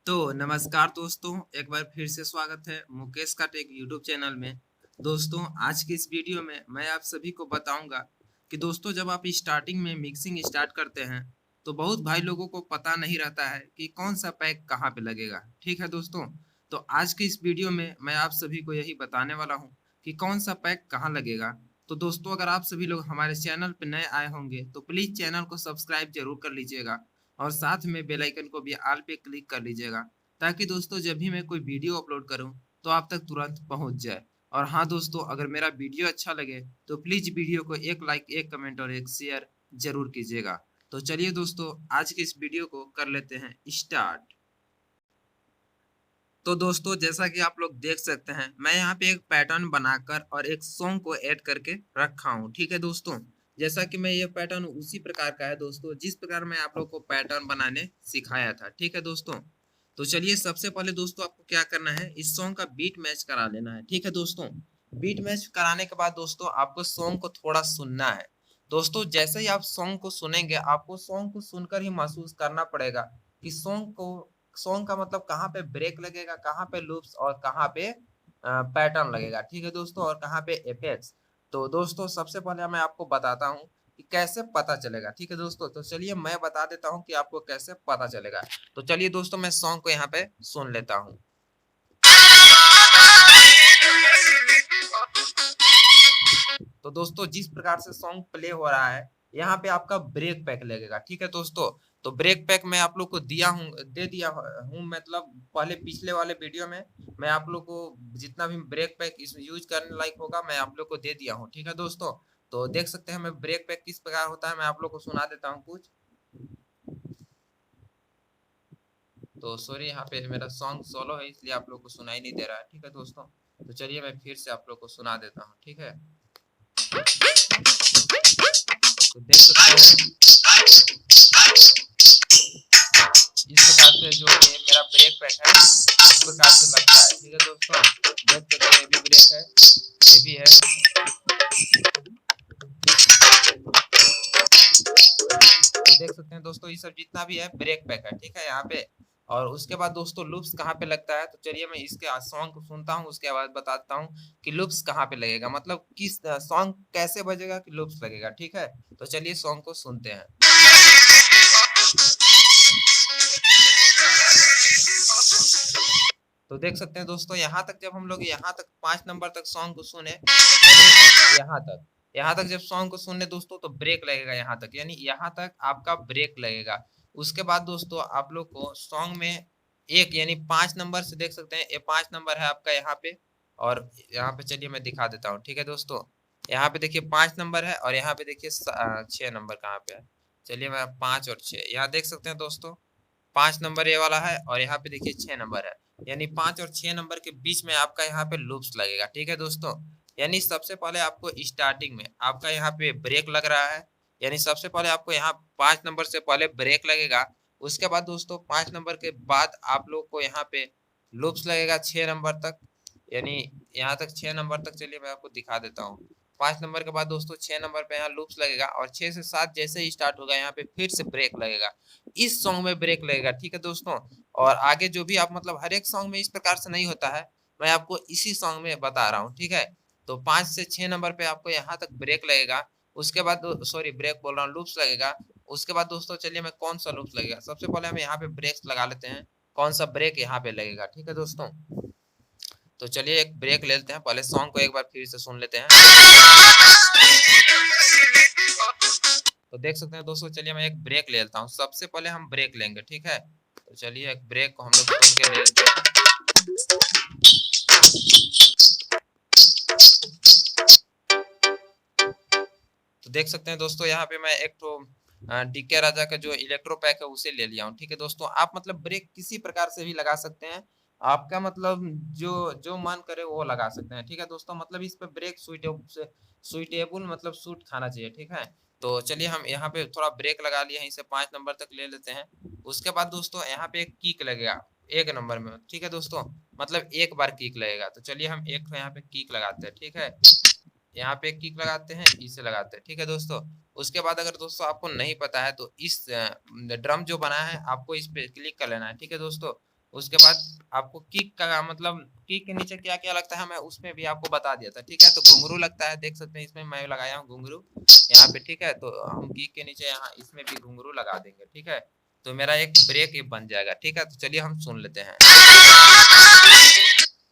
तो नमस्कार दोस्तों, एक बार फिर से स्वागत है मुकेश का टेक यूट्यूब चैनल में। दोस्तों, आज की इस वीडियो में मैं आप सभी को बताऊंगा कि दोस्तों जब आप स्टार्टिंग में मिक्सिंग स्टार्ट करते हैं तो बहुत भाई लोगों को पता नहीं रहता है कि कौन सा पैक कहाँ पे लगेगा। ठीक है दोस्तों, तो आज की इस वीडियो में मैं आप सभी को यही बताने वाला हूँ कि कौन सा पैक कहाँ लगेगा। तो दोस्तों, अगर आप सभी लोग हमारे चैनल पर नए आए होंगे तो प्लीज़ चैनल को सब्सक्राइब जरूर कर लीजिएगा और साथ में बेल आइकन को भी ऑल पे क्लिक कर लीजिएगा, ताकि दोस्तों जब भी मैं कोई वीडियो अपलोड करूं तो आप तक तुरंत पहुंच जाए। और हाँ दोस्तों, अगर मेरा वीडियो अच्छा लगे तो प्लीज वीडियो को एक लाइक, एक कमेंट और एक शेयर जरूर कीजिएगा। तो चलिए दोस्तों, आज की इस वीडियो को कर लेते हैं स्टार्ट। तो दोस्तों, जैसा कि आप लोग देख सकते हैं, मैं यहाँ पे एक पैटर्न बनाकर और एक सॉन्ग को ऐड करके रखा हूँ। ठीक है दोस्तों, जैसा कि मैं ये पैटर्न उसी प्रकार का है दोस्तों जिस प्रकार मैं आप लोग को पैटर्न बनाने सिखाया था। ठीक है दोस्तों, तो चलिए सबसे पहले दोस्तों आपको क्या करना है, इस सॉन्ग का बीट मैच करा लेना है। ठीक है दोस्तों, बीट मैच कराने के बाद दोस्तों आपको सॉन्ग को थोड़ा सुनना है। दोस्तों, जैसे ही आप सॉन्ग को सुनेंगे आपको सॉन्ग को सुनकर ही महसूस करना पड़ेगा कि सॉन्ग का मतलब कहाँ पे ब्रेक लगेगा, कहाँ पे लूप्स और कहाँ पे पैटर्न लगेगा। ठीक है दोस्तों, और कहाँ पे इफेक्ट्स। तो दोस्तों सबसे पहले मैं आपको बताता हूँ कि कैसे पता चलेगा। ठीक है दोस्तों, तो चलिए मैं बता देता हूँ कि आपको कैसे पता चलेगा। तो चलिए दोस्तों, मैं सॉन्ग को यहाँ पे सुन लेता हूँ। तो दोस्तों जिस प्रकार से सॉन्ग प्ले हो रहा है, यहाँ पे आपका ब्रेक पैक लगेगा। ठीक है दोस्तों, तो ब्रेक पैक मैं आप लोग को दे दिया हूँ। मतलब पहले पिछले वाले वीडियो में मैं आप लोग को जितना भी ब्रेक पैक इस यूज करने लायक होगा मैं आप लोग को दे दिया हूँ। ठीक है दोस्तों, तो देख सकते हैं मैं ब्रेक पैक किस प्रकार होता है, मैं आप लोग को सुना देता हूँ कुछ। तो सॉरी, यहाँ पे मेरा सॉन्ग सोलो है इसलिए आप लोग को सुनाई नहीं दे रहा है। ठीक है दोस्तों, तो चलिए मैं फिर से आप लोग को सुना देता हूँ। ठीक है, तो देख सकते हैं इस प्रकार से जो ये मेरा ब्रेक पैक है इस प्रकार से लगता है। ठीक है दोस्तों, देख सकते हैं ये भी ब्रेक है, ये भी है। तो देख सकते हैं दोस्तों, ये सब जितना भी है ब्रेक पैक है। ठीक है यहाँ पे, और उसके बाद दोस्तों लूप्स कहाँ पे लगता है, तो चलिए मैं इसके सॉन्ग को सुनता हूँ उसके बाद बताता हूँ कि लूप्स कहाँ पे लगेगा, मतलब किस सॉन्ग कैसे बजेगा कि लूप्स लगेगा। ठीक है, तो चलिए सॉन्ग को सुनते हैं। तो देख सकते हैं दोस्तों, यहाँ तक जब हम लोग यहाँ तक 5 नंबर तक सॉन्ग को सुने, यहाँ तक जब सॉन्ग को सुनने दोस्तों तो ब्रेक लगेगा यहाँ तक, यानी यहाँ तक आपका ब्रेक लगेगा। उसके बाद दोस्तों आप लोग को सॉन्ग में एक यानी 5 नंबर से देख सकते हैं, ये 5 नंबर है आपका यहाँ पे, और यहाँ पे चलिए मैं दिखा देता हूँ। ठीक है दोस्तों, यहाँ पे देखिए 5 नंबर है और यहाँ पे देखिए 6 नंबर कहाँ पे है। चलिए मैं 5 और 6 यहाँ देख सकते हैं दोस्तों, 5 नंबर ये वाला है और यहाँ पे देखिए 6 नंबर है, यानी 5 और 6 नंबर के बीच में आपका यहाँ पे लूप्स लगेगा। ठीक है दोस्तों, यानी सबसे पहले आपको स्टार्टिंग में आपका यहाँ पे ब्रेक लग रहा है, यानी सबसे पहले आपको यहाँ 5 नंबर से पहले ब्रेक लगेगा। उसके बाद दोस्तों 5 नंबर के बाद आप लोग को यहाँ पे लूप्स लगेगा 6 नंबर तक, यानी यहाँ तक 6 नंबर तक। चलिए मैं आपको दिखा देता हूँ। 5 नंबर के बाद दोस्तों 6 नंबर पे यहाँ लूप्स लगेगा और 6 से 7 जैसे ही स्टार्ट होगा यहाँ पे फिर से ब्रेक लगेगा। इस सॉन्ग में ब्रेक लगेगा। ठीक है दोस्तों, और आगे जो भी आप मतलब हर एक सॉन्ग में इस प्रकार से नहीं होता है, मैं आपको इसी सॉन्ग में बता रहा हूँ। ठीक है, तो 5 से 6 नंबर पे आपको यहाँ तक ब्रेक लगेगा। उसके बाद सॉरी ब्रेक बोल रहा हूँ, लूप्स लगेगा। उसके बाद दोस्तों चलिए मैं कौन सा लूप्स लगेगा, सबसे पहले हम यहाँ पे ब्रेक्स लगा लेते हैं, कौन सा ब्रेक यहाँ पे लगेगा। ठीक है दोस्तों, तो चलिए एक ब्रेक ले लेते हैं, पहले सॉन्ग को एक बार फिर से सुन लेते हैं। तो देख सकते हैं दोस्तों, चलिए मैं एक ब्रेक ले लेता हूँ, सबसे पहले हम ब्रेक लेंगे। ठीक है, तो चलिए एक ब्रेक को हम लोग सुन के ले लेते हैं। तो देख सकते हैं दोस्तों, यहाँ पे मैं एक तो डीके राजा का जो इलेक्ट्रो पैक है उसे ले लिया हूँ। ठीक है दोस्तों, आप मतलब ब्रेक किसी प्रकार से भी लगा सकते हैं, आपका मतलब जो जो मन करे वो लगा सकते हैं। ठीक है दोस्तों, मतलब इस पे ब्रेक सुइटेबल मतलब सूट खाना चाहिए। ठीक है, तो चलिए हम यहाँ पे थोड़ा ब्रेक लगा लिया है, इसे 5 नंबर तक ले लेते हैं। उसके बाद दोस्तों यहाँ पे एक किक लगेगा 1 नंबर में। ठीक है दोस्तों, मतलब एक बार किक लगेगा, तो चलिए हम एक यहाँ पे किक लगाते हैं। ठीक है, यहाँ पे किक लगाते हैं, इसे लगाते हैं। ठीक है दोस्तों, उसके बाद अगर दोस्तों आपको नहीं पता है तो इस ड्रम जो बना है आपको इस पे क्लिक कर लेना है। ठीक है दोस्तों, उसके बाद आपको किक का मतलब किक के नीचे क्या क्या लगता है मैं उसमें भी आपको बता दिया था, ठीक है। तो घुंघरू लगता है, देख सकते हैं इसमें मैं लगाया हूँ घुंघरू यहाँ पे, ठीक है। तो हम किक के नीचे यहाँ इसमें भी घुंघरू लगा देंगे, ठीक है। तो मेरा एक ब्रेक ये बन जाएगा, ठीक है। तो चलिए हम सुन लेते हैं।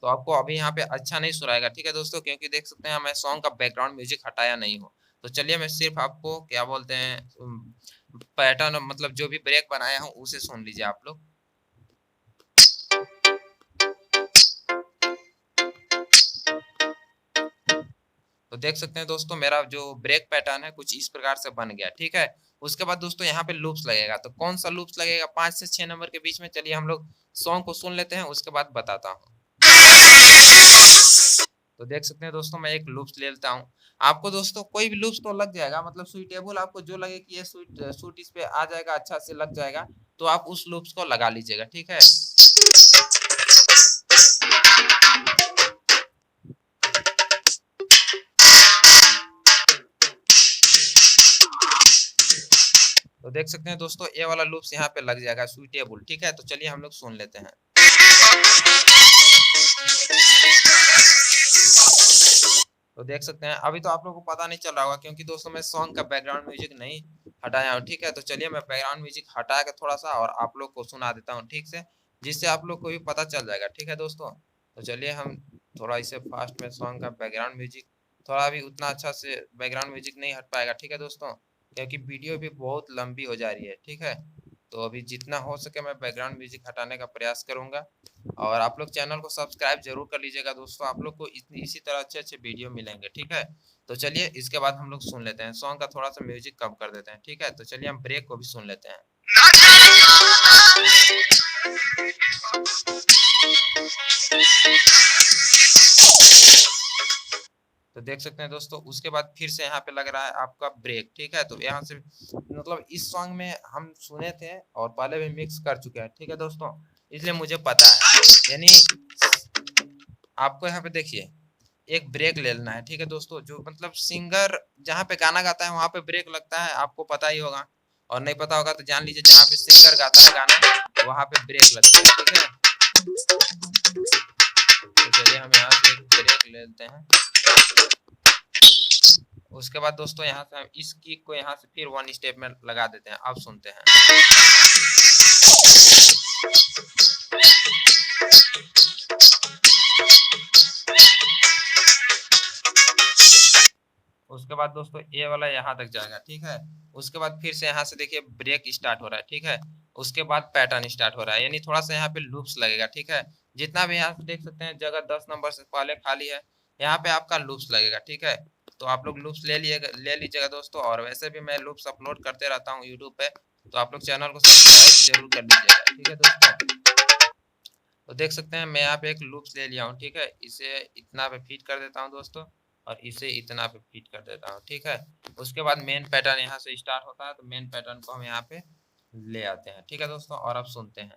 तो आपको अभी यहाँ पे अच्छा नहीं सुनाएगा, ठीक है दोस्तों, क्योंकि देख सकते हैं मैं सॉन्ग का बैकग्राउंड म्यूजिक हटाया नहीं हूँ। तो चलिए मैं सिर्फ आपको क्या बोलते हैं पैटर्न मतलब जो भी ब्रेक बनाया हूँ उसे सुन लीजिए आप लोग। तो देख सकते हैं दोस्तों मेरा जो ब्रेक पैटर्न है कुछ इस प्रकार से बन गया, ठीक है। उसके बाद दोस्तों यहाँ पे लूप्स लगेगा, तो कौन सा लूप्स लगेगा 5 से 6 नंबर के बीच में, चलिए हम लोग सॉन्ग को सुन लेते हैं उसके बाद बताता हूँ। तो देख सकते हैं दोस्तों मैं एक लूप्स ले लेता हूँ। आपको दोस्तों कोई भी लूप्स तो लग जाएगा, मतलब सुइटेबल आपको जो लगे कि ये सूट इस पे आ जाएगा, अच्छा से लग जाएगा, तो आप उस लूप्स को लगा लीजिएगा, ठीक है। तो देख सकते हैं दोस्तों ये वाला लूप्स यहाँ पे लग जाएगा सुइटेबल, ठीक है। तो चलिए हम लोग सुन लेते हैं। तो देख सकते हैं अभी तो आप लोगों को पता नहीं चल रहा होगा क्योंकि दोस्तों मैं सॉन्ग का बैकग्राउंड म्यूजिक नहीं हटाया हूँ, ठीक है। तो चलिए मैं बैकग्राउंड म्यूजिक हटा के थोड़ा सा और आप लोग को सुना देता हूँ, ठीक से, जिससे आप लोग को भी पता चल जाएगा, ठीक है दोस्तों। तो चलिए हम थोड़ा इसे फास्ट में सॉन्ग का बैकग्राउंड म्यूजिक थोड़ा भी उतना अच्छा से बैकग्राउंड म्यूजिक नहीं हट पाएगा, ठीक है दोस्तों, क्योंकि वीडियो भी बहुत लंबी हो जा रही है, ठीक है। तो अभी जितना हो सके मैं बैकग्राउंड म्यूजिक हटाने का प्रयास करूंगा। और आप लोग चैनल को सब्सक्राइब जरूर कर लीजिएगा दोस्तों, आप लोग को इसी तरह अच्छे अच्छे वीडियो मिलेंगे, ठीक है। तो चलिए इसके बाद हम लोग सुन लेते हैं सॉन्ग का थोड़ा सा म्यूजिक कम कर देते हैं, ठीक है। तो चलिए हम ब्रेक को भी सुन लेते हैं। तो देख सकते हैं दोस्तों उसके बाद फिर से यहाँ पे लग रहा है आपका ब्रेक, ठीक है। तो यहाँ से मतलब इस सॉन्ग में हम सुने थे और पहले भी मिक्स कर चुके हैं, ठीक है दोस्तों, इसलिए मुझे पता है। यानी आपको यहाँ पे देखिए एक ब्रेक ले लेना है, ठीक है दोस्तों, जो मतलब सिंगर जहाँ पे गाना गाता है वहां पे ब्रेक लगता है, आपको पता ही होगा, और नहीं पता होगा तो जान लीजिए जहाँ पे सिंगर गाता है गाना वहां पे ब्रेक लगता है, ठीक है। तो चलिए हम यहाँ से एक ब्रेक ले लेते हैं। उसके बाद दोस्तों यहाँ से हम इस किक को यहाँ से फिर वन स्टेप में लगा देते हैं, अब सुनते हैं। उसके बाद दोस्तों ये वाला यहाँ तक जाएगा, ठीक है। उसके बाद फिर से यहाँ से देखिए ब्रेक स्टार्ट हो रहा है, ठीक है। उसके बाद पैटर्न स्टार्ट हो रहा है, यानी थोड़ा सा यहाँ पे लूप्स लगेगा, ठीक है। जितना भी यहाँ पे देख सकते हैं जगह 10 नंबर से पहले खाली है, यहाँ पे आपका लूप्स लगेगा, ठीक है। तो आप लोग लूप्स ले लीजिएगा दोस्तों, और वैसे भी मैं लूप्स अपलोड करते रहता हूँ यूट्यूब पे, तो आप लोग चैनल को सब्सक्राइब जरूर कर लीजिएगा, ठीक है दोस्तों। तो देख सकते हैं मैं यहाँ पे एक लूप्स ले लिया हूँ, ठीक है। इसे इतना पे फिट कर देता हूँ दोस्तों, और इसे इतना पे फिट कर देता हूँ, ठीक है। उसके बाद मेन पैटर्न यहाँ से स्टार्ट होता है, तो मेन पैटर्न को हम यहाँ पे ले आते हैं, ठीक है दोस्तों, और अब सुनते हैं।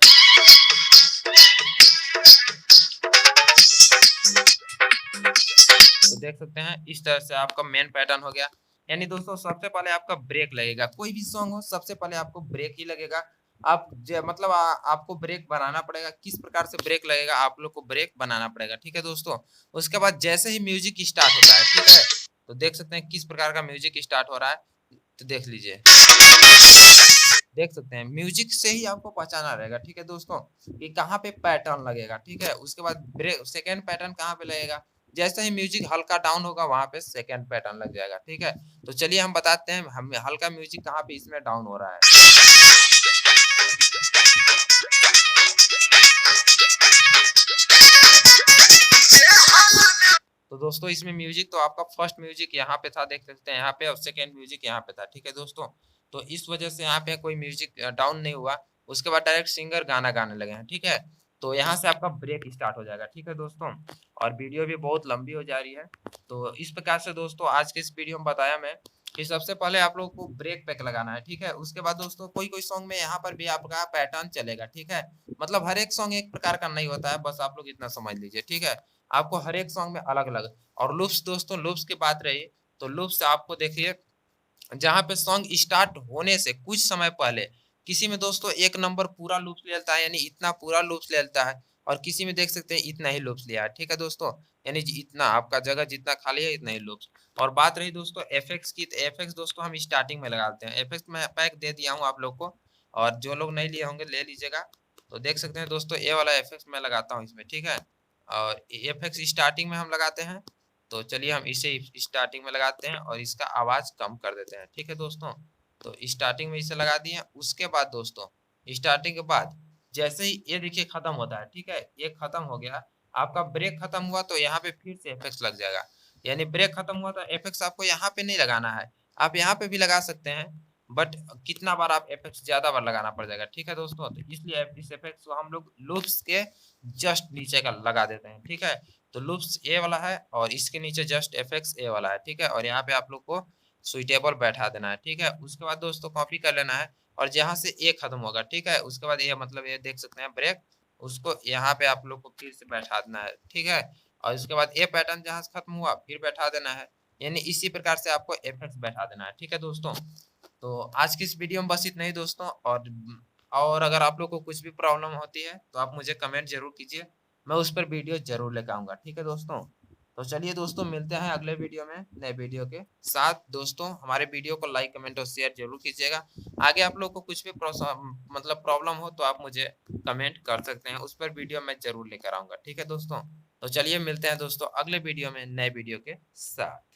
तो देख सकते हैं इस तरह से आपका मेन पैटर्न हो गया। यानी दोस्तों सबसे पहले आपका ब्रेक लगेगा, कोई भी सॉन्ग हो सबसे पहले आपको ब्रेक ही लगेगा। आप मतलब आपको ब्रेक बनाना पड़ेगा, किस प्रकार से ब्रेक लगेगा आप लोग को ब्रेक बनाना पड़ेगा, ठीक है दोस्तों। उसके बाद जैसे ही म्यूजिक स्टार्ट होता है, ठीक है, तो देख सकते हैं किस प्रकार का म्यूजिक स्टार्ट हो रहा है, तो देख लीजिए, देख सकते हैं म्यूजिक से ही आपको पहचाना रहेगा, ठीक है दोस्तों, कि कहाँ पे पैटर्न लगेगा, ठीक है। उसके बाद ब्रेक सेकेंड पैटर्न कहाँ पे लगेगा, जैसे ही म्यूजिक हल्का डाउन होगा वहां पे सेकेंड पैटर्न लग जाएगा, ठीक है। तो चलिए हम बताते हैं हम हल्का म्यूजिक कहाँ पे इसमें डाउन हो रहा है। तो दोस्तों इसमें म्यूजिक तो आपका फर्स्ट म्यूजिक यहाँ पे था, देख सकते हैं यहाँ पे, और सेकेंड म्यूजिक यहाँ पे था, ठीक है दोस्तों। तो इस वजह से यहाँ पे कोई म्यूजिक डाउन नहीं हुआ। उसके बाद डायरेक्ट सिंगर गाना गाने लगे हैं, ठीक है। तो यहाँ से आपका ब्रेक स्टार्ट हो जाएगा, ठीक है दोस्तों, और वीडियो भी बहुत लंबी हो जा रही है। तो इस प्रकार से दोस्तों आज के इस वीडियो में बताया मैं कि सबसे पहले आप लोगों को ब्रेक पैक लगाना है, ठीक है। उसके बाद दोस्तों कोई कोई सॉन्ग में यहाँ पर भी आपका पैटर्न चलेगा, ठीक है। मतलब हर एक सॉन्ग एक प्रकार का नहीं होता है, बस आप लोग इतना समझ लीजिए, ठीक है। आपको हर एक सॉन्ग में अलग अलग। और लूप्स दोस्तों, लूप्स की बात रही तो लूप्स आपको देखिए जहां पे सॉन्ग स्टार्ट होने से कुछ समय पहले किसी में दोस्तों एक नंबर पूरा लूप्स ले लेता है, यानी इतना पूरा लूप्स ले लेता है, और किसी में देख सकते हैं इतना ही लूप्स लिया है। ठीक है दोस्तों, यानी इतना आपका जगह जितना खाली है इतना ही लूप्स। और बात रही दोस्तों एफएक्स की, तो एफएक्स दोस्तों हम स्टार्टिंग में लगाते हैं। एफएक्स में पैक दे दिया हूँ आप लोग को, और जो लोग नहीं लिए होंगे ले लीजिएगा। तो देख सकते हैं दोस्तों ये वाला एफएक्स मैं लगाता हूँ इसमें, ठीक है। और एफएक्स स्टार्टिंग में हम लगाते हैं, तो चलिए हम इसे स्टार्टिंग में लगाते हैं और इसका आवाज कम कर देते हैं। ठीक है दोस्तों, तो स्टार्टिंग में इसे लगा दिए। उसके बाद दोस्तों स्टार्टिंग के बाद जैसे ही ये देखिए खत्म होता है, ठीक है, ये खत्म हो गया, आपका ब्रेक खत्म हुआ तो यहाँ पे फिर से एफएक्स लग जाएगा। यानी ब्रेक खत्म हुआ तो एफएक्स आपको यहाँ पे नहीं लगाना है, आप यहाँ पे भी लगा सकते हैं, बट कितना बार आप एफएक्स ज्यादा बार लगाना पड़ जाएगा। ठीक है दोस्तों, तो इसलिए इस एफएक्स को हम लोग लूप्स के जस्ट नीचे का लगा देते हैं। ठीक है, तो लूप्स ए वाला है और इसके नीचे जस्ट एफएक्स ए वाला है। ठीक है, और यहाँ पे आप लोग को सुइटेबल बैठा देना है। ठीक है, उसके बाद दोस्तों कॉपी कर लेना है और जहाँ से ए खत्म होगा, ठीक है, उसके बाद ये मतलब ये देख सकते हैं ब्रेक, उसको यहाँ पे आप लोग को फिर से बैठा देना है। ठीक है, और उसके बाद ए पैटर्न जहाँ से खत्म हुआ फिर बैठा देना है, यानी इसी प्रकार से आपको एफएक्स बैठा देना है। ठीक है दोस्तों, तो आज की इस वीडियो में बस इतना ही दोस्तों। और अगर आप लोग को कुछ भी प्रॉब्लम होती है तो आप मुझे कमेंट जरूर कीजिए, मैं उस पर वीडियो जरूर लेकर आऊंगा। ठीक है दोस्तों, तो चलिए दोस्तों मिलते हैं अगले वीडियो में नए वीडियो के साथ। दोस्तों हमारे वीडियो को लाइक कमेंट और शेयर जरूर कीजिएगा। आगे आप लोग को कुछ भी मतलब प्रॉब्लम हो तो आप मुझे कमेंट कर सकते हैं, उस पर वीडियो मैं जरूर लेकर आऊंगा। ठीक है दोस्तों, तो चलिए मिलते हैं दोस्तों अगले वीडियो में नए वीडियो के साथ।